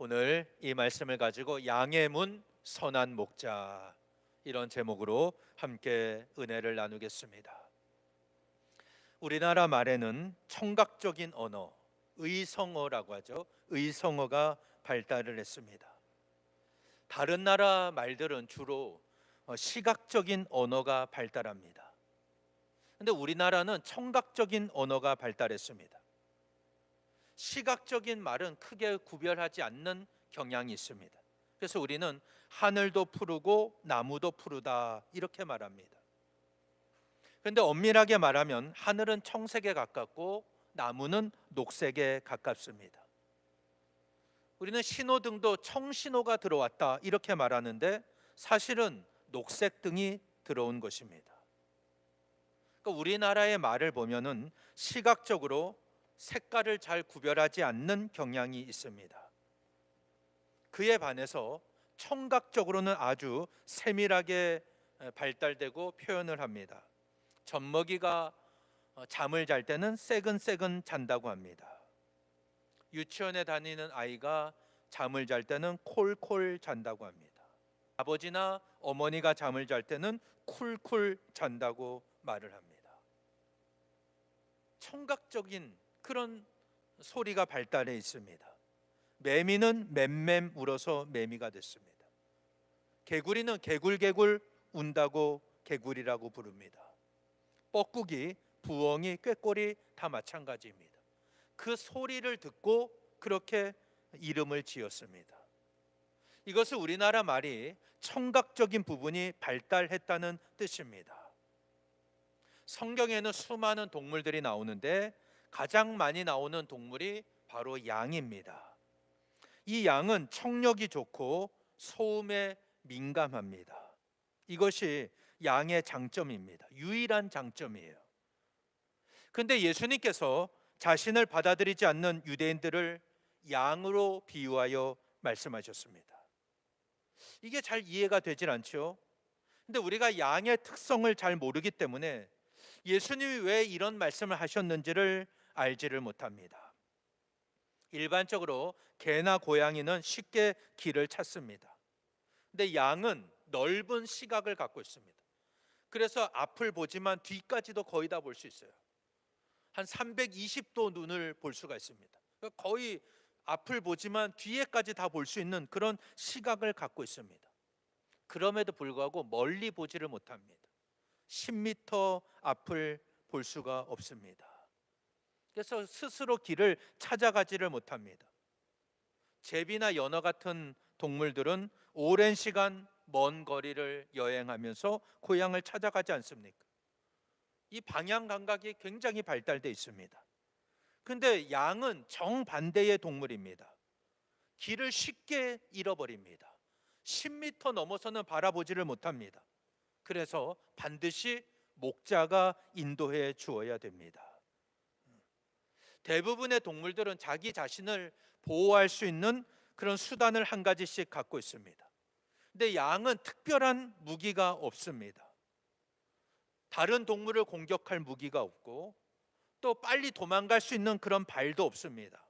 오늘 이 말씀을 가지고 양의 문 선한 목자, 이런 제목으로 함께 은혜를 나누겠습니다. 우리나라 말에는 청각적인 언어, 의성어라고 하죠. 의성어가 발달을 했습니다. 다른 나라 말들은 주로 시각적인 언어가 발달합니다. 근데 우리나라는 청각적인 언어가 발달했습니다. 시각적인 말은 크게 구별하지 않는 경향이 있습니다. 그래서 우리는 하늘도 푸르고 나무도 푸르다 이렇게 말합니다. 그런데 엄밀하게 말하면 하늘은 청색에 가깝고 나무는 녹색에 가깝습니다. 우리는 신호등도 청신호가 들어왔다 이렇게 말하는데 사실은 녹색등이 들어온 것입니다. 그러니까 우리나라의 말을 보면은 시각적으로 색깔을 잘 구별하지 않는 경향이 있습니다. 그에 반해서 청각적으로는 아주 세밀하게 발달되고 표현을 합니다. 젖먹이가 잠을 잘 때는 새근새근 잔다고 합니다. 유치원에 다니는 아이가 잠을 잘 때는 콜콜 잔다고 합니다. 아버지나 어머니가 잠을 잘 때는 쿨쿨 잔다고 말을 합니다. 청각적인 그런 소리가 발달해 있습니다. 매미는 맴맴 울어서 매미가 됐습니다. 개구리는 개굴개굴 운다고 개구리라고 부릅니다. 뻐꾸기, 부엉이, 꾀꼬리 다 마찬가지입니다. 그 소리를 듣고 그렇게 이름을 지었습니다. 이것은 우리나라 말이 청각적인 부분이 발달했다는 뜻입니다. 성경에는 수많은 동물들이 나오는데 가장 많이 나오는 동물이 바로 양입니다. 이 양은 청력이 좋고 소음에 민감합니다. 이것이 양의 장점입니다. 유일한 장점이에요. 그런데 예수님께서 자신을 받아들이지 않는 유대인들을 양으로 비유하여 말씀하셨습니다. 이게 잘 이해가 되질 않죠. 근데 우리가 양의 특성을 잘 모르기 때문에 예수님이 왜 이런 말씀을 하셨는지를 알지를 못합니다. 일반적으로 개나 고양이는 쉽게 길을 찾습니다. 근데 양은 넓은 시각을 갖고 있습니다. 그래서 앞을 보지만 뒤까지도 거의 다 볼 수 있어요. 한 320도 눈을 볼 수가 있습니다. 거의 앞을 보지만 뒤에까지 다 볼 수 있는 그런 시각을 갖고 있습니다. 그럼에도 불구하고 멀리 보지를 못합니다. 10m 앞을 볼 수가 없습니다. 그래서 스스로 길을 찾아가지를 못합니다. 제비나 연어 같은 동물들은 오랜 시간 먼 거리를 여행하면서 고향을 찾아가지 않습니까? 이 방향 감각이 굉장히 발달되어 있습니다. 근데 양은 정반대의 동물입니다. 길을 쉽게 잃어버립니다. 10m 넘어서는 바라보지를 못합니다. 그래서 반드시 목자가 인도해 주어야 됩니다. 대부분의 동물들은 자기 자신을 보호할 수 있는 그런 수단을 한 가지씩 갖고 있습니다. 근데 양은 특별한 무기가 없습니다. 다른 동물을 공격할 무기가 없고 또 빨리 도망갈 수 있는 그런 발도 없습니다.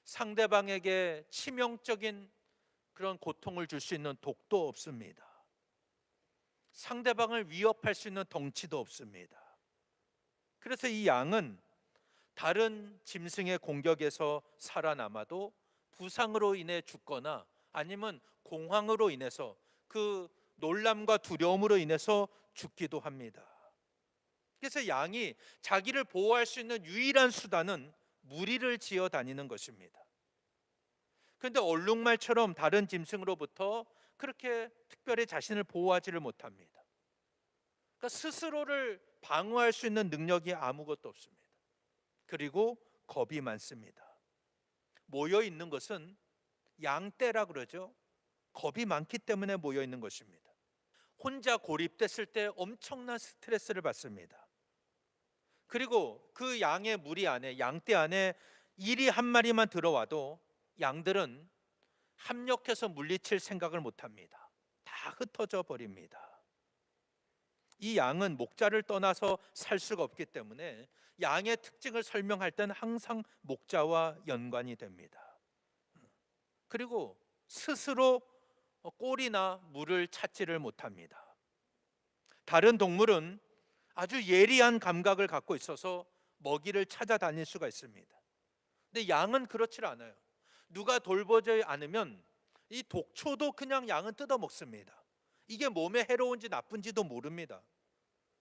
상대방에게 치명적인 그런 고통을 줄 수 있는 독도 없습니다. 상대방을 위협할 수 있는 덩치도 없습니다. 그래서 이 양은 다른 짐승의 공격에서 살아남아도 부상으로 인해 죽거나 아니면 공황으로 인해서 그 놀람과 두려움으로 인해서 죽기도 합니다. 그래서 양이 자기를 보호할 수 있는 유일한 수단은 무리를 지어 다니는 것입니다. 그런데 얼룩말처럼 다른 짐승으로부터 그렇게 특별히 자신을 보호하지를 못합니다. 그러니까 스스로를 방어할 수 있는 능력이 아무것도 없습니다. 그리고 겁이 많습니다. 모여 있는 것은 양떼라 그러죠. 겁이 많기 때문에 모여 있는 것입니다. 혼자 고립됐을 때 엄청난 스트레스를 받습니다. 그리고 그 양의 무리 안에, 양떼 안에 일이 한 마리만 들어와도 양들은 합력해서 물리칠 생각을 못합니다. 다 흩어져 버립니다. 이 양은 목자를 떠나서 살 수가 없기 때문에 양의 특징을 설명할 때는 항상 목자와 연관이 됩니다. 그리고 스스로 꼴이나 물을 찾지를 못합니다. 다른 동물은 아주 예리한 감각을 갖고 있어서 먹이를 찾아다닐 수가 있습니다. 근데 양은 그렇지 않아요. 누가 돌보지 않으면 이 독초도 그냥 양은 뜯어 먹습니다. 이게 몸에 해로운지 나쁜지도 모릅니다.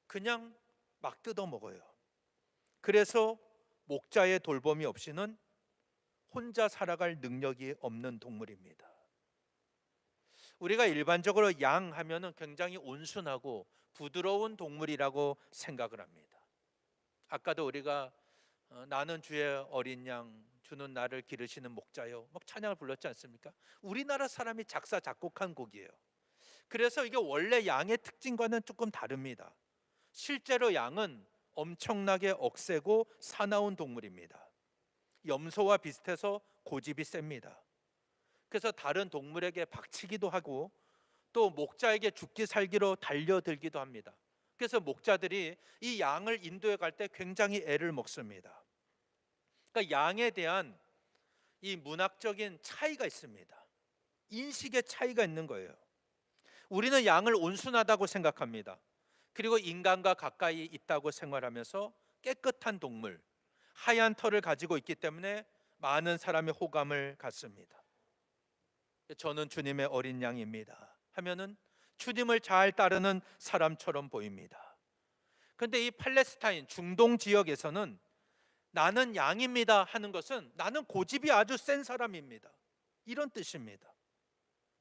그냥 막 뜯어 먹어요. 그래서 목자의 돌봄이 없이는 혼자 살아갈 능력이 없는 동물입니다. 우리가 일반적으로 양 하면은 굉장히 온순하고 부드러운 동물이라고 생각을 합니다. 아까도 우리가 나는 주의 어린 양 주는 나를 기르시는 목자요 막 찬양을 불렀지 않습니까? 우리나라 사람이 작사 작곡한 곡이에요. 그래서 이게 원래 양의 특징과는 조금 다릅니다. 실제로 양은 엄청나게 억세고 사나운 동물입니다. 염소와 비슷해서 고집이 셉니다. 그래서 다른 동물에게 박치기도 하고 또 목자에게 죽기 살기로 달려들기도 합니다. 그래서 목자들이 이 양을 인도해 갈 때 굉장히 애를 먹습니다. 그러니까 양에 대한 이 문학적인 차이가 있습니다. 인식의 차이가 있는 거예요. 우리는 양을 온순하다고 생각합니다. 그리고 인간과 가까이 있다고 생활하면서 깨끗한 동물, 하얀 털을 가지고 있기 때문에 많은 사람의 호감을 갖습니다. 저는 주님의 어린 양입니다 하면은 주님을 잘 따르는 사람처럼 보입니다. 그런데 이 팔레스타인 중동 지역에서는 나는 양입니다 하는 것은 나는 고집이 아주 센 사람입니다 이런 뜻입니다.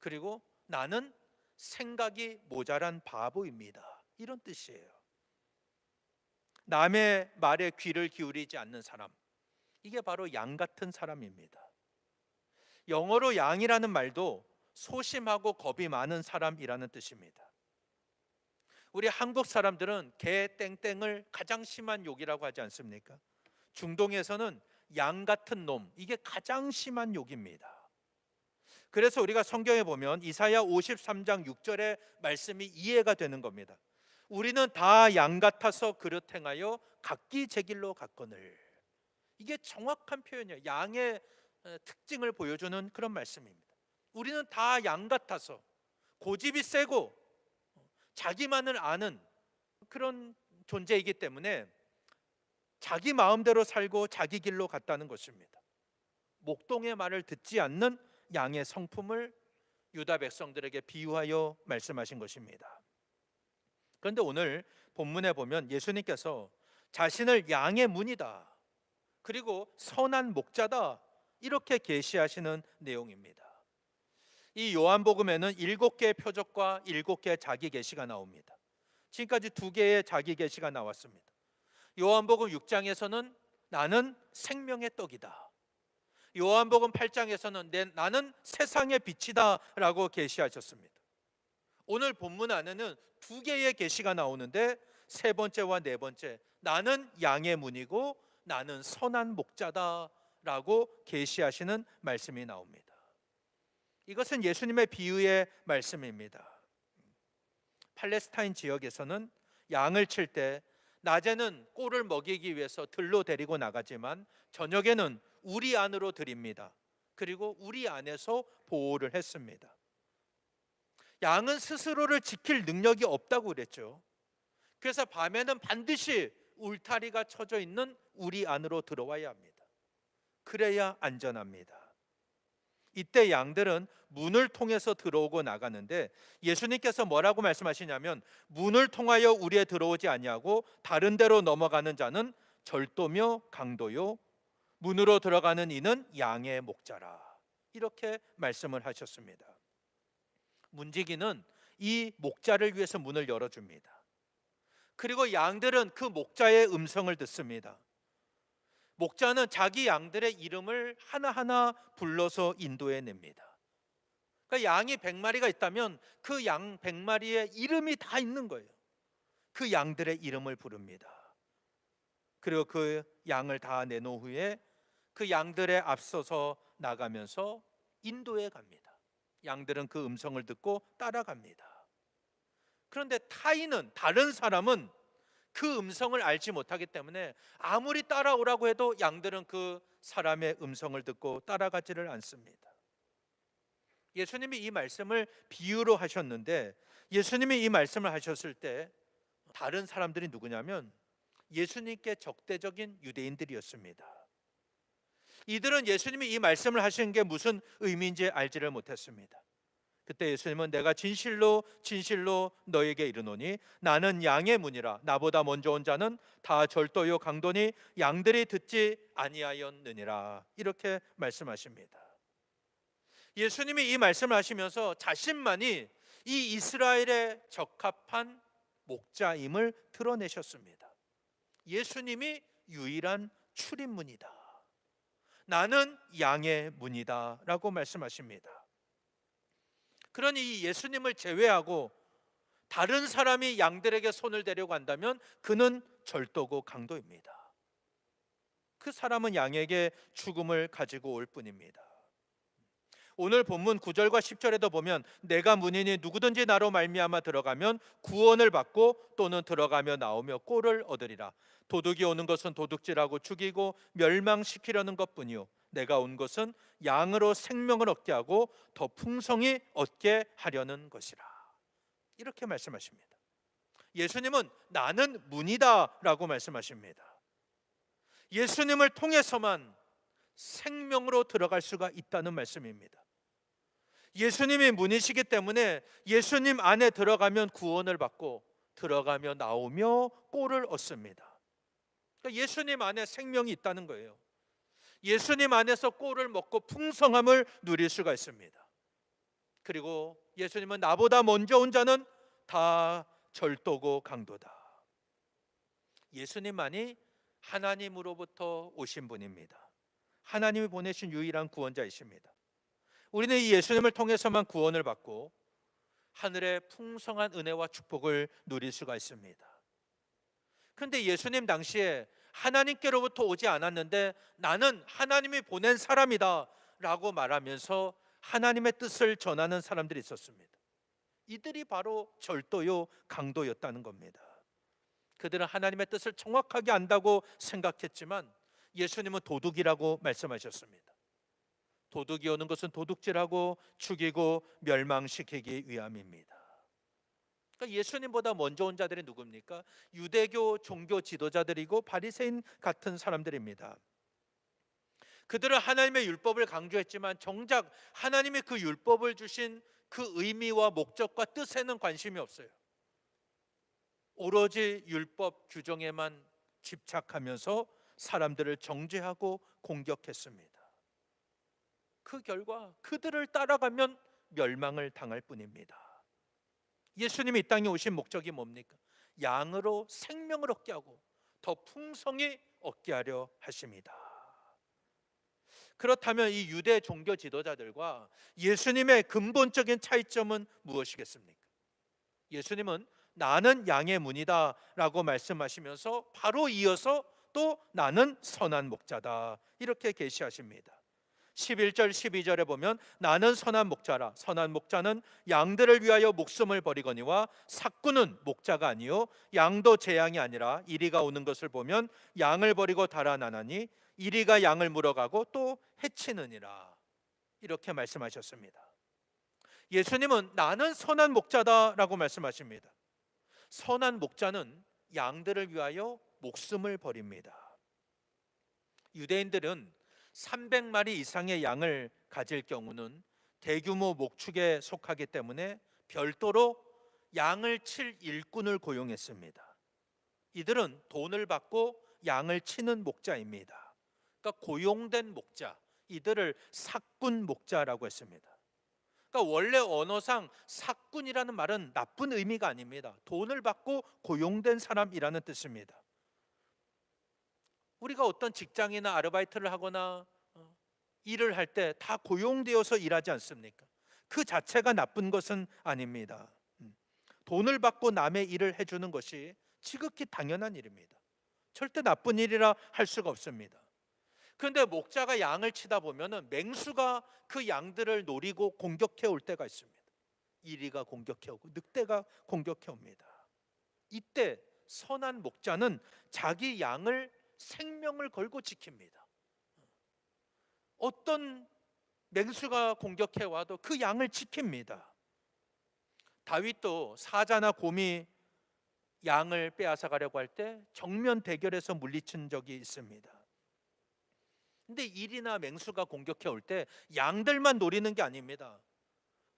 그리고 나는 생각이 모자란 바보입니다 이런 뜻이에요. 남의 말에 귀를 기울이지 않는 사람, 이게 바로 양 같은 사람입니다. 영어로 양이라는 말도 소심하고 겁이 많은 사람이라는 뜻입니다. 우리 한국 사람들은 개 땡땡을 가장 심한 욕이라고 하지 않습니까? 중동에서는 양 같은 놈, 이게 가장 심한 욕입니다. 그래서 우리가 성경에 보면 이사야 53장 6절의 말씀이 이해가 되는 겁니다. 우리는 다 양 같아서 그릇 행하여 각기 제 길로 갔거늘. 이게 정확한 표현이에요. 양의 특징을 보여주는 그런 말씀입니다. 우리는 다 양 같아서 고집이 세고 자기만을 아는 그런 존재이기 때문에 자기 마음대로 살고 자기 길로 갔다는 것입니다. 목동의 말을 듣지 않는 양의 성품을 유다 백성들에게 비유하여 말씀하신 것입니다. 그런데 오늘 본문에 보면 예수님께서 자신을 양의 문이다, 그리고 선한 목자다, 이렇게 계시하시는 내용입니다. 이 요한복음에는 7개의 표적과 7개의 자기 계시가 나옵니다. 지금까지 2개의 자기 계시가 나왔습니다. 요한복음 6장에서는 나는 생명의 떡이다. 요한복음 8장에서는 나는 세상의 빛이다 라고 계시하셨습니다. 오늘 본문 안에는 2개의 계시가 나오는데 세 번째와 네 번째, 나는 양의 문이고 나는 선한 목자다 라고 계시하시는 말씀이 나옵니다. 이것은 예수님의 비유의 말씀입니다. 팔레스타인 지역에서는 양을 칠 때 낮에는 꼴을 먹이기 위해서 들로 데리고 나가지만 저녁에는 우리 안으로 들입니다. 그리고 우리 안에서 보호를 했습니다. 양은 스스로를 지킬 능력이 없다고 그랬죠. 그래서 밤에는 반드시 울타리가 쳐져 있는 우리 안으로 들어와야 합니다. 그래야 안전합니다. 이때 양들은 문을 통해서 들어오고 나가는데 예수님께서 뭐라고 말씀하시냐면 문을 통하여 우리에 들어오지 아니하고 다른 데로 넘어가는 자는 절도며 강도요 문으로 들어가는 이는 양의 목자라, 이렇게 말씀을 하셨습니다. 문지기는 이 목자를 위해서 문을 열어줍니다. 그리고 양들은 그 목자의 음성을 듣습니다. 목자는 자기 양들의 이름을 하나하나 불러서 인도해 냅니다. 그러니까 양이 100마리가 있다면 그 양 100마리의 이름이 다 있는 거예요. 그 양들의 이름을 부릅니다. 그리고 그 양을 다 내놓은 후에 그 양들에 앞서서 나가면서 인도해 갑니다. 양들은 그 음성을 듣고 따라갑니다. 그런데 타인은, 다른 사람은 그 음성을 알지 못하기 때문에 아무리 따라오라고 해도 양들은 그 사람의 음성을 듣고 따라가지를 않습니다. 예수님이 이 말씀을 비유로 하셨는데, 예수님이 이 말씀을 하셨을 때 다른 사람들이 누구냐면 예수님께 적대적인 유대인들이었습니다. 이들은 예수님이 이 말씀을 하신 게 무슨 의미인지 알지를 못했습니다. 그때 예수님은 내가 진실로 진실로 너에게 이르노니 나는 양의 문이라. 나보다 먼저 온 자는 다 절도요 강도니 양들이 듣지 아니하였느니라. 이렇게 말씀하십니다. 예수님이 이 말씀을 하시면서 자신만이 이 이스라엘에 적합한 목자임을 드러내셨습니다. 예수님이 유일한 출입문이다. 나는 양의 문이다 라고 말씀하십니다. 그러니 이 예수님을 제외하고 다른 사람이 양들에게 손을 대려고 한다면 그는 절도고 강도입니다. 그 사람은 양에게 죽음을 가지고 올 뿐입니다. 오늘 본문 9절과 10절에도 보면 내가 문이니 누구든지 나로 말미암아 들어가면 구원을 받고 또는 들어가며 나오며 꼴을 얻으리라. 도둑이 오는 것은 도둑질하고 죽이고 멸망시키려는 것뿐이요 내가 온 것은 양으로 생명을 얻게 하고 더 풍성히 얻게 하려는 것이라. 이렇게 말씀하십니다. 예수님은 나는 문이다 라고 말씀하십니다. 예수님을 통해서만 생명으로 들어갈 수가 있다는 말씀입니다. 예수님이 문이시기 때문에 예수님 안에 들어가면 구원을 받고 들어가며 나오며 꼴을 얻습니다. 그러니까 예수님 안에 생명이 있다는 거예요. 예수님 안에서 꼴을 먹고 풍성함을 누릴 수가 있습니다. 그리고 예수님은 나보다 먼저 온 자는 다 절도고 강도다. 예수님만이 하나님으로부터 오신 분입니다. 하나님이 보내신 유일한 구원자이십니다. 우리는 이 예수님을 통해서만 구원을 받고 하늘의 풍성한 은혜와 축복을 누릴 수가 있습니다. 그런데 예수님 당시에 하나님께로부터 오지 않았는데 나는 하나님이 보낸 사람이다 라고 말하면서 하나님의 뜻을 전하는 사람들이 있었습니다. 이들이 바로 절도요 강도였다는 겁니다. 그들은 하나님의 뜻을 정확하게 안다고 생각했지만 예수님은 도둑이라고 말씀하셨습니다. 도둑이 오는 것은 도둑질하고 죽이고 멸망시키기 위함입니다. 그러니까 예수님보다 먼저 온 자들이 누굽니까? 유대교 종교 지도자들이고 바리새인 같은 사람들입니다. 그들은 하나님의 율법을 강조했지만 정작 하나님이 그 율법을 주신 그 의미와 목적과 뜻에는 관심이 없어요. 오로지 율법 규정에만 집착하면서 사람들을 정죄하고 공격했습니다. 그 결과 그들을 따라가면 멸망을 당할 뿐입니다. 예수님이 이 땅에 오신 목적이 뭡니까? 양으로 생명을 얻게 하고 더 풍성히 얻게 하려 하십니다. 그렇다면 이 유대 종교 지도자들과 예수님의 근본적인 차이점은 무엇이겠습니까? 예수님은 나는 양의 문이다 라고 말씀하시면서 바로 이어서 또 나는 선한 목자다 이렇게 계시하십니다. 11절 12절에 보면 나는 선한 목자라. 선한 목자는 양들을 위하여 목숨을 버리거니와 삭구는 목자가 아니요 양도 제 양이 아니라 이리가 오는 것을 보면 양을 버리고 달아나나니 이리가 양을 물어가고 또 해치느니라. 이렇게 말씀하셨습니다. 예수님은 나는 선한 목자다라고 말씀하십니다. 선한 목자는 양들을 위하여 목숨을 버립니다. 유대인들은 300마리 이상의 양을 가질 경우는 대규모 목축에 속하기 때문에 별도로 양을 칠 일꾼을 고용했습니다. 이들은 돈을 받고 양을 치는 목자입니다. 그러니까 고용된 목자, 이들을 삭군 목자라고 했습니다. 그러니까 원래 언어상 삭군이라는 말은 나쁜 의미가 아닙니다. 돈을 받고 고용된 사람이라는 뜻입니다. 우리가 어떤 직장이나 아르바이트를 하거나 일을 할 때 다 고용되어서 일하지 않습니까? 그 자체가 나쁜 것은 아닙니다. 돈을 받고 남의 일을 해주는 것이 지극히 당연한 일입니다. 절대 나쁜 일이라 할 수가 없습니다. 그런데 목자가 양을 치다 보면 맹수가 그 양들을 노리고 공격해 올 때가 있습니다. 이리가 공격해 오고 늑대가 공격해 옵니다. 이때 선한 목자는 자기 양을 생명을 걸고 지킵니다. 어떤 맹수가 공격해 와도 그 양을 지킵니다. 다윗도 사자나 곰이 양을 빼앗아 가려고 할 때 정면 대결에서 물리친 적이 있습니다. 근데 일이나 맹수가 공격해 올 때 양들만 노리는 게 아닙니다.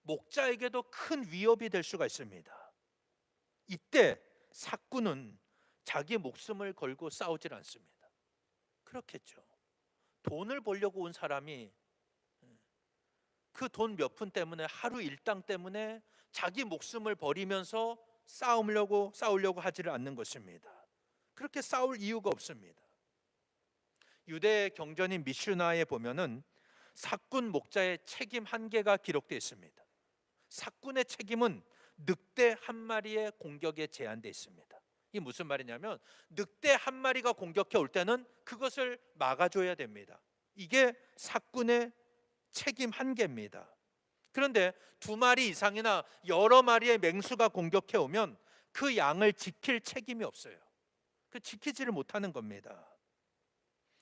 목자에게도 큰 위협이 될 수가 있습니다. 이때 사꾼은 자기 목숨을 걸고 싸우질 않습니다. 그렇겠죠. 돈을 벌려고 온 사람이 그 돈 몇 푼 때문에, 하루 일당 때문에 자기 목숨을 버리면서 싸우려고 하지를 않는 것입니다. 그렇게 싸울 이유가 없습니다. 유대 경전인 미슈나에 보면은 사꾼 목자의 책임 한계가 기록되어 있습니다. 사꾼의 책임은 늑대 한 마리의 공격에 제한되어 있습니다. 이게 무슨 말이냐면 늑대 한 마리가 공격해 올 때는 그것을 막아줘야 됩니다. 이게 사꾼의 책임 한계입니다. 그런데 두 마리 이상이나 여러 마리의 맹수가 공격해 오면 그 양을 지킬 책임이 없어요. 그 지키지를 못하는 겁니다.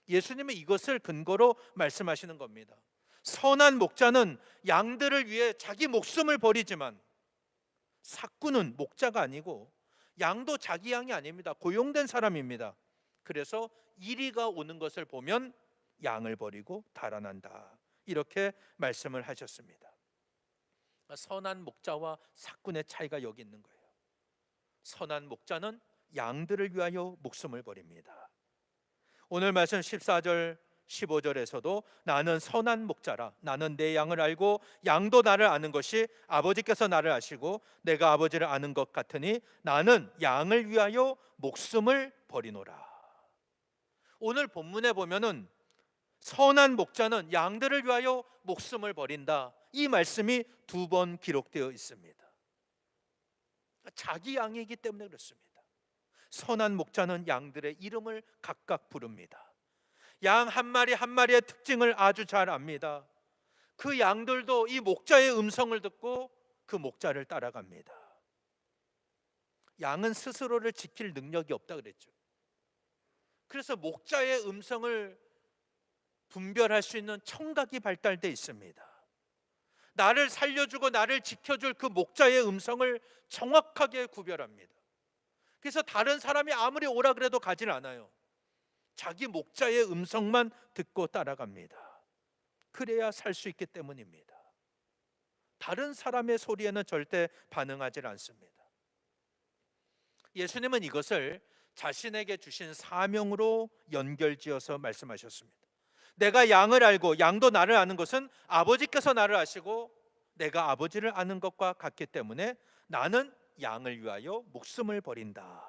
예수님은 이것을 근거로 말씀하시는 겁니다. 선한 목자는 양들을 위해 자기 목숨을 버리지만 사꾼은 목자가 아니고 양도 자기 양이 아닙니다. 고용된 사람입니다. 그래서 이리가 오는 것을 보면 양을 버리고 달아난다. 이렇게 말씀을 하셨습니다. 선한 목자와 사꾼의 차이가 여기 있는 거예요. 선한 목자는 양들을 위하여 목숨을 버립니다. 오늘 말씀 14절 15절에서도 나는 선한 목자라, 나는 내 양을 알고 양도 나를 아는 것이 아버지께서 나를 아시고 내가 아버지를 아는 것 같으니 나는 양을 위하여 목숨을 버리노라. 오늘 본문에 보면은 선한 목자는 양들을 위하여 목숨을 버린다, 이 말씀이 두 번 기록되어 있습니다. 자기 양이기 때문에 그렇습니다. 선한 목자는 양들의 이름을 각각 부릅니다. 양 한 마리 한 마리의 특징을 아주 잘 압니다. 그 양들도 이 목자의 음성을 듣고 그 목자를 따라갑니다. 양은 스스로를 지킬 능력이 없다 그랬죠. 그래서 목자의 음성을 분별할 수 있는 청각이 발달돼 있습니다. 나를 살려주고 나를 지켜줄 그 목자의 음성을 정확하게 구별합니다. 그래서 다른 사람이 아무리 오라 그래도 가진 않아요. 자기 목자의 음성만 듣고 따라갑니다. 그래야 살 수 있기 때문입니다. 다른 사람의 소리에는 절대 반응하지 않습니다. 예수님은 이것을 자신에게 주신 사명으로 연결지어서 말씀하셨습니다. 내가 양을 알고 양도 나를 아는 것은 아버지께서 나를 아시고 내가 아버지를 아는 것과 같기 때문에 나는 양을 위하여 목숨을 버린다.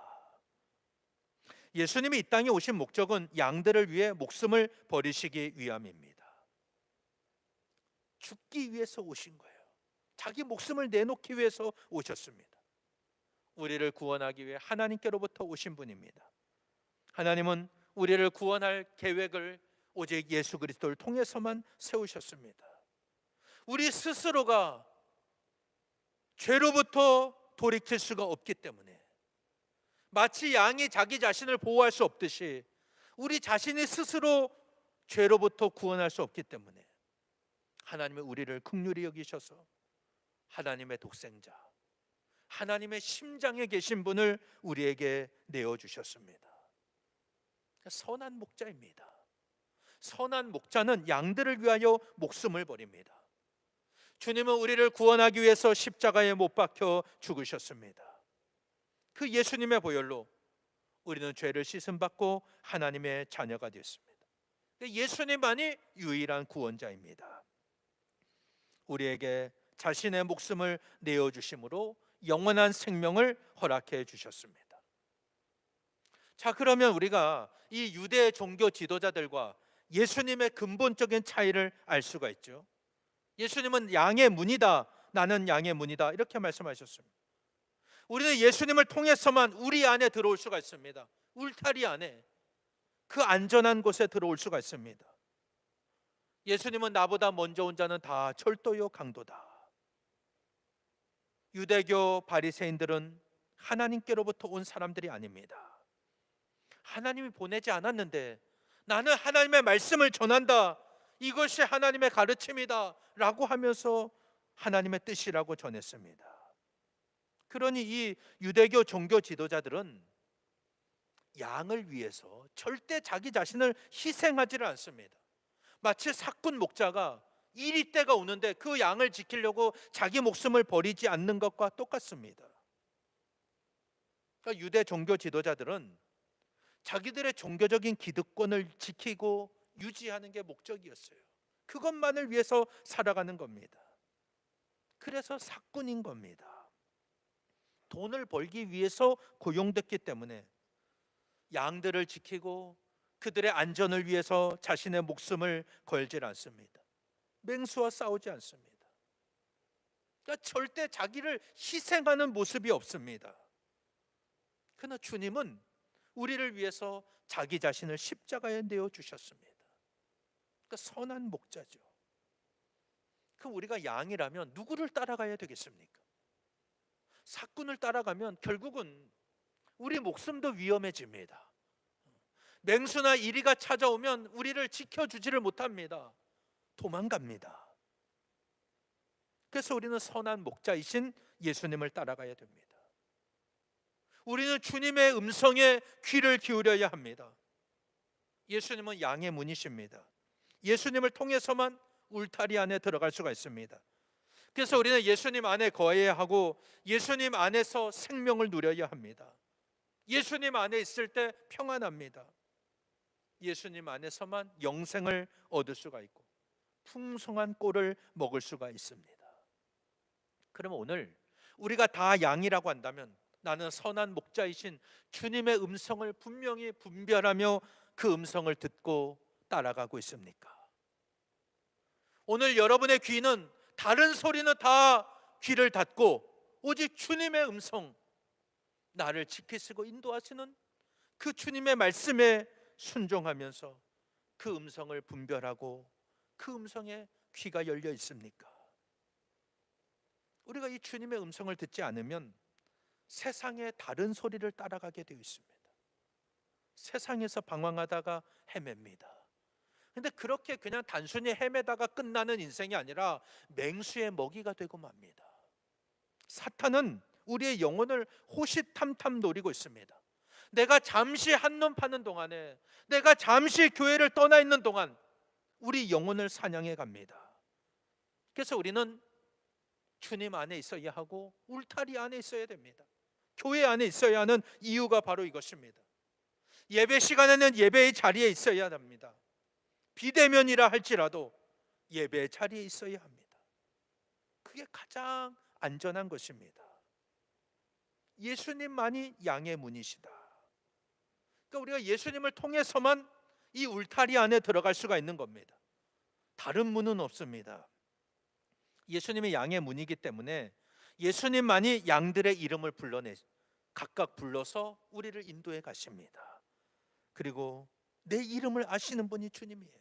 예수님이 이 땅에 오신 목적은 양들을 위해 목숨을 버리시기 위함입니다. 죽기 위해서 오신 거예요. 자기 목숨을 내놓기 위해서 오셨습니다. 우리를 구원하기 위해 하나님께로부터 오신 분입니다. 하나님은 우리를 구원할 계획을 오직 예수 그리스도를 통해서만 세우셨습니다. 우리 스스로가 죄로부터 돌이킬 수가 없기 때문에, 마치 양이 자기 자신을 보호할 수 없듯이 우리 자신이 스스로 죄로부터 구원할 수 없기 때문에 하나님은 우리를 긍휼히 여기셔서 하나님의 독생자, 하나님의 심장에 계신 분을 우리에게 내어주셨습니다. 선한 목자입니다. 선한 목자는 양들을 위하여 목숨을 버립니다. 주님은 우리를 구원하기 위해서 십자가에 못 박혀 죽으셨습니다. 그 예수님의 보혈로 우리는 죄를 씻음받고 하나님의 자녀가 되었습니다. 예수님만이 유일한 구원자입니다. 우리에게 자신의 목숨을 내어주심으로 영원한 생명을 허락해 주셨습니다. 자, 그러면 우리가 이 유대 종교 지도자들과 예수님의 근본적인 차이를 알 수가 있죠. 예수님은 양의 문이다, 나는 양의 문이다, 이렇게 말씀하셨습니다. 우리는 예수님을 통해서만 우리 안에 들어올 수가 있습니다. 울타리 안에, 그 안전한 곳에 들어올 수가 있습니다. 예수님은 나보다 먼저 온 자는 다 철도요 강도다. 유대교 바리새인들은 하나님께로부터 온 사람들이 아닙니다. 하나님이 보내지 않았는데 나는 하나님의 말씀을 전한다, 이것이 하나님의 가르침이다 라고 하면서 하나님의 뜻이라고 전했습니다. 그러니 이 유대교 종교 지도자들은 양을 위해서 절대 자기 자신을 희생하지를 않습니다. 마치 삭군 목자가 이리 때가 오는데 그 양을 지키려고 자기 목숨을 버리지 않는 것과 똑같습니다. 그러니까 유대 종교 지도자들은 자기들의 종교적인 기득권을 지키고 유지하는 게 목적이었어요. 그것만을 위해서 살아가는 겁니다. 그래서 삭군인 겁니다. 돈을 벌기 위해서 고용됐기 때문에 양들을 지키고 그들의 안전을 위해서 자신의 목숨을 걸질 않습니다. 맹수와 싸우지 않습니다. 그러니까 절대 자기를 희생하는 모습이 없습니다. 그러나 주님은 우리를 위해서 자기 자신을 십자가에 내어 주셨습니다. 그러니까 선한 목자죠. 그럼 우리가 양이라면 누구를 따라가야 되겠습니까? 삭군을 따라가면 결국은 우리 목숨도 위험해집니다. 맹수나 이리가 찾아오면 우리를 지켜주지를 못합니다. 도망갑니다. 그래서 우리는 선한 목자이신 예수님을 따라가야 됩니다. 우리는 주님의 음성에 귀를 기울여야 합니다. 예수님은 양의 문이십니다. 예수님을 통해서만 울타리 안에 들어갈 수가 있습니다. 그래서 우리는 예수님 안에 거해야 하고 예수님 안에서 생명을 누려야 합니다. 예수님 안에 있을 때 평안합니다. 예수님 안에서만 영생을 얻을 수가 있고 풍성한 꼴을 먹을 수가 있습니다. 그러면 오늘 우리가 다 양이라고 한다면 나는 선한 목자이신 주님의 음성을 분명히 분별하며 그 음성을 듣고 따라가고 있습니까? 오늘 여러분의 귀는 다른 소리는 다 귀를 닫고 오직 주님의 음성, 나를 지키시고 인도하시는 그 주님의 말씀에 순종하면서 그 음성을 분별하고 그 음성에 귀가 열려 있습니까? 우리가 이 주님의 음성을 듣지 않으면 세상의 다른 소리를 따라가게 되어 있습니다. 세상에서 방황하다가 헤맵니다. 근데 그렇게 그냥 단순히 헤매다가 끝나는 인생이 아니라 맹수의 먹이가 되고 맙니다. 사탄은 우리의 영혼을 호시탐탐 노리고 있습니다. 내가 잠시 한눈 파는 동안에, 내가 잠시 교회를 떠나 있는 동안 우리 영혼을 사냥해 갑니다. 그래서 우리는 주님 안에 있어야 하고 울타리 안에 있어야 됩니다. 교회 안에 있어야 하는 이유가 바로 이것입니다. 예배 시간에는 예배의 자리에 있어야 합니다. 비대면이라 할지라도 예배의 자리에 있어야 합니다. 그게 가장 안전한 것입니다. 예수님만이 양의 문이시다. 그러니까 우리가 예수님을 통해서만 이 울타리 안에 들어갈 수가 있는 겁니다. 다른 문은 없습니다. 예수님이 양의 문이기 때문에 예수님만이 양들의 이름을 각각 불러서 우리를 인도해 가십니다. 그리고 내 이름을 아시는 분이 주님이에요.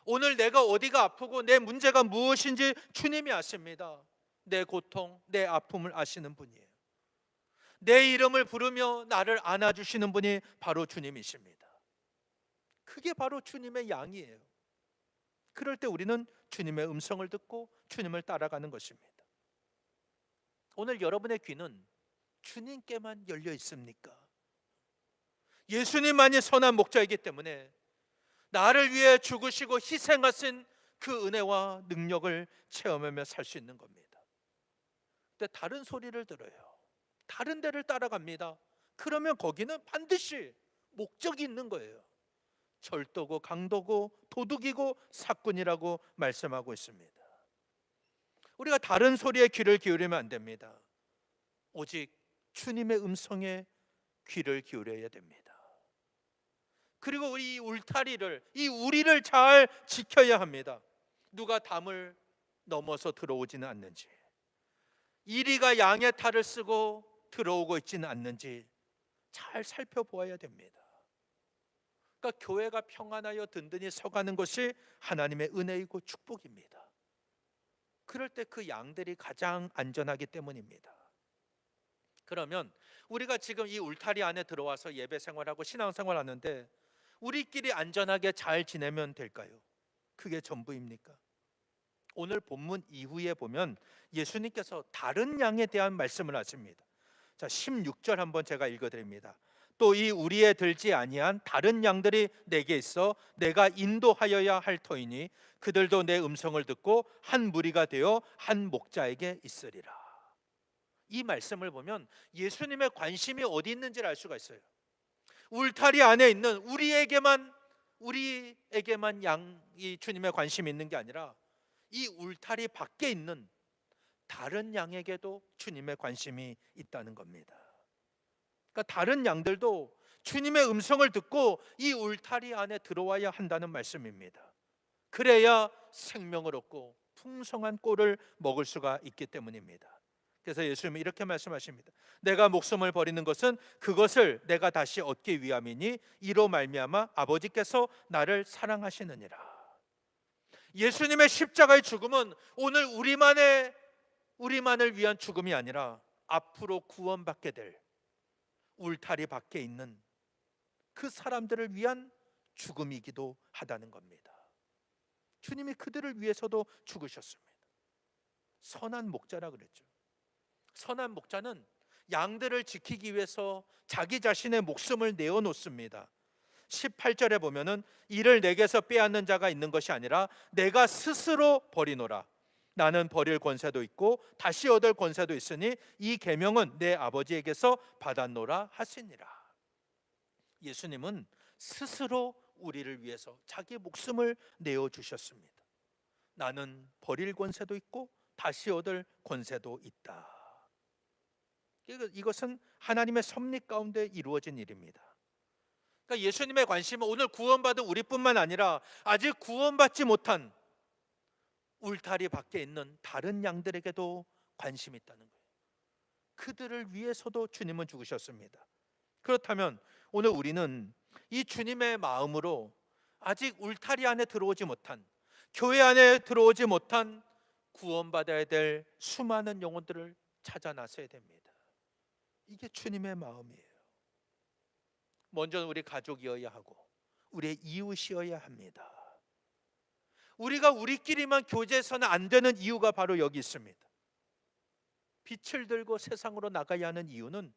오늘 내가 어디가 아프고 내 문제가 무엇인지 주님이 아십니다. 내 고통, 내 아픔을 아시는 분이에요. 내 이름을 부르며 나를 안아주시는 분이 바로 주님이십니다. 그게 바로 주님의 양이에요. 그럴 때 우리는 주님의 음성을 듣고 주님을 따라가는 것입니다. 오늘 여러분의 귀는 주님께만 열려 있습니까? 예수님만이 선한 목자이기 때문에 나를 위해 죽으시고 희생하신 그 은혜와 능력을 체험하며 살 수 있는 겁니다. 근데 다른 소리를 들어요. 다른 데를 따라갑니다. 그러면 거기는 반드시 목적이 있는 거예요. 절도고 강도고 도둑이고 사꾼이라고 말씀하고 있습니다. 우리가 다른 소리에 귀를 기울이면 안 됩니다. 오직 주님의 음성에 귀를 기울여야 됩니다. 그리고 이 울타리를, 이 우리를 잘 지켜야 합니다. 누가 담을 넘어서 들어오지는 않는지, 이리가 양의 탈을 쓰고 들어오고 있지는 않는지 잘 살펴보아야 됩니다. 그러니까 교회가 평안하여 든든히 서가는 것이 하나님의 은혜이고 축복입니다. 그럴 때 그 양들이 가장 안전하기 때문입니다. 그러면 우리가 지금 이 울타리 안에 들어와서 예배 생활하고 신앙 생활하는데 우리끼리 안전하게 잘 지내면 될까요? 그게 전부입니까? 오늘 본문 이후에 보면 예수님께서 다른 양에 대한 말씀을 하십니다. 자, 16절 한번 제가 읽어드립니다. 또 이 우리에 들지 아니한 다른 양들이 내게 있어 내가 인도하여야 할 터이니 그들도 내 음성을 듣고 한 무리가 되어 한 목자에게 있으리라. 이 말씀을 보면 예수님의 관심이 어디 있는지를 알 수가 있어요. 울타리 안에 있는 우리에게만 양이 주님의 관심이 있는 게 아니라 이 울타리 밖에 있는 다른 양에게도 주님의 관심이 있다는 겁니다. 그러니까 다른 양들도 주님의 음성을 듣고 이 울타리 안에 들어와야 한다는 말씀입니다. 그래야 생명을 얻고 풍성한 꼴을 먹을 수가 있기 때문입니다. 그래서 예수님은 이렇게 말씀하십니다. 내가 목숨을 버리는 것은 그것을 내가 다시 얻기 위함이니 이로 말미암아 아버지께서 나를 사랑하시느니라. 예수님의 십자가의 죽음은 오늘 우리만을 위한 죽음이 아니라 앞으로 구원받게 될 울타리 밖에 있는 그 사람들을 위한 죽음이기도 하다는 겁니다. 주님이 그들을 위해서도 죽으셨습니다. 선한 목자라 그랬죠. 선한 목자는 양들을 지키기 위해서 자기 자신의 목숨을 내어놓습니다. 18절에 보면은 이를 내게서 빼앗는 자가 있는 것이 아니라 내가 스스로 버리노라. 나는 버릴 권세도 있고 다시 얻을 권세도 있으니 이 계명은 내 아버지에게서 받았노라 하시니라. 예수님은 스스로 우리를 위해서 자기 목숨을 내어주셨습니다. 나는 버릴 권세도 있고 다시 얻을 권세도 있다. 이것은 하나님의 섭리 가운데 이루어진 일입니다. 그러니까 예수님의 관심은 오늘 구원받은 우리뿐만 아니라 아직 구원받지 못한 울타리 밖에 있는 다른 양들에게도 관심이 있다는 거예요. 그들을 위해서도 주님은 죽으셨습니다. 그렇다면 오늘 우리는 이 주님의 마음으로 아직 울타리 안에 들어오지 못한, 교회 안에 들어오지 못한 구원받아야 될 수많은 영혼들을 찾아 나서야 됩니다. 이게 주님의 마음이에요. 먼저 우리 가족이어야 하고 우리의 이웃이어야 합니다. 우리가 우리끼리만 교제해서는 안 되는 이유가 바로 여기 있습니다. 빛을 들고 세상으로 나가야 하는 이유는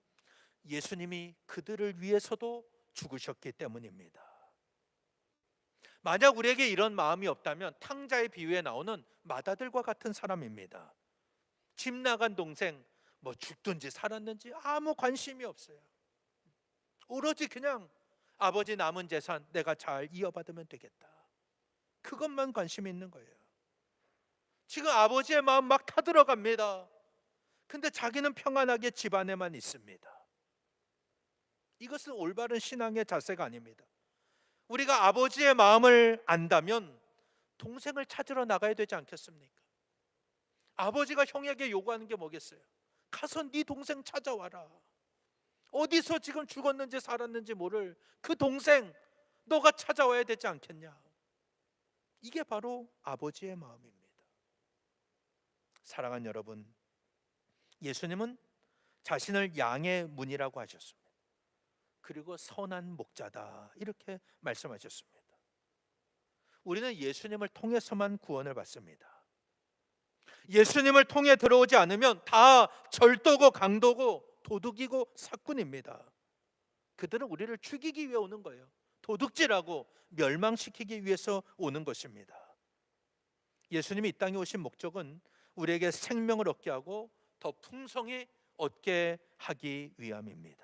예수님이 그들을 위해서도 죽으셨기 때문입니다. 만약 우리에게 이런 마음이 없다면 탕자의 비유에 나오는 마다들과 같은 사람입니다. 집 나간 동생 뭐 죽든지 살았는지 아무 관심이 없어요. 오로지 그냥 아버지 남은 재산 내가 잘 이어받으면 되겠다. 그것만 관심이 있는 거예요. 지금 아버지의 마음 막 타들어갑니다. 근데 자기는 평안하게 집안에만 있습니다. 이것은 올바른 신앙의 자세가 아닙니다. 우리가 아버지의 마음을 안다면 동생을 찾으러 나가야 되지 않겠습니까? 아버지가 형에게 요구하는 게 뭐겠어요? 가서 네 동생 찾아와라. 어디서 지금 죽었는지 살았는지 모를 그 동생 너가 찾아와야 되지 않겠냐? 이게 바로 아버지의 마음입니다. 사랑하는 여러분, 예수님은 자신을 양의 문이라고 하셨습니다. 그리고 선한 목자다 이렇게 말씀하셨습니다. 우리는 예수님을 통해서만 구원을 받습니다. 예수님을 통해 들어오지 않으면 다 절도고 강도고 도둑이고 사꾼입니다. 그들은 우리를 죽이기 위해 오는 거예요. 도둑질하고 멸망시키기 위해서 오는 것입니다. 예수님이 이 땅에 오신 목적은 우리에게 생명을 얻게 하고 더 풍성히 얻게 하기 위함입니다.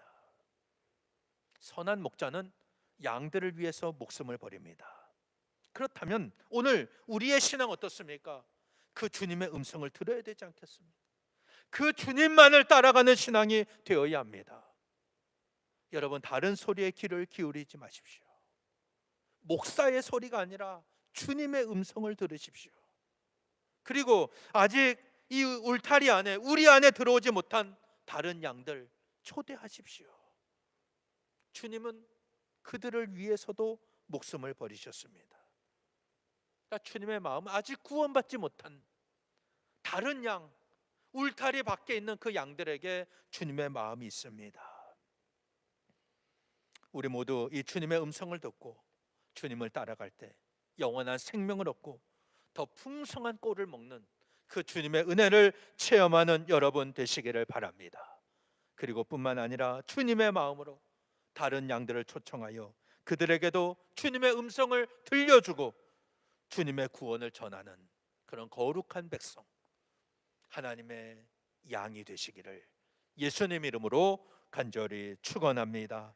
선한 목자는 양들을 위해서 목숨을 버립니다. 그렇다면 오늘 우리의 신앙 어떻습니까? 그 주님의 음성을 들어야 되지 않겠습니까? 그 주님만을 따라가는 신앙이 되어야 합니다. 여러분, 다른 소리에 귀를 기울이지 마십시오. 목사의 소리가 아니라 주님의 음성을 들으십시오. 그리고 아직 이 울타리 안에 우리 안에 들어오지 못한 다른 양들 초대하십시오. 주님은 그들을 위해서도 목숨을 버리셨습니다. 그러니까 주님의 마음은 아직 구원받지 못한 다른 양, 울타리 밖에 있는 그 양들에게 주님의 마음이 있습니다. 우리 모두 이 주님의 음성을 듣고 주님을 따라갈 때 영원한 생명을 얻고 더 풍성한 꼴을 먹는 그 주님의 은혜를 체험하는 여러분 되시기를 바랍니다. 그리고 뿐만 아니라 주님의 마음으로 다른 양들을 초청하여 그들에게도 주님의 음성을 들려주고 주님의 구원을 전하는 그런 거룩한 백성, 하나님의 양이 되시기를 예수님 이름으로 간절히 축원합니다.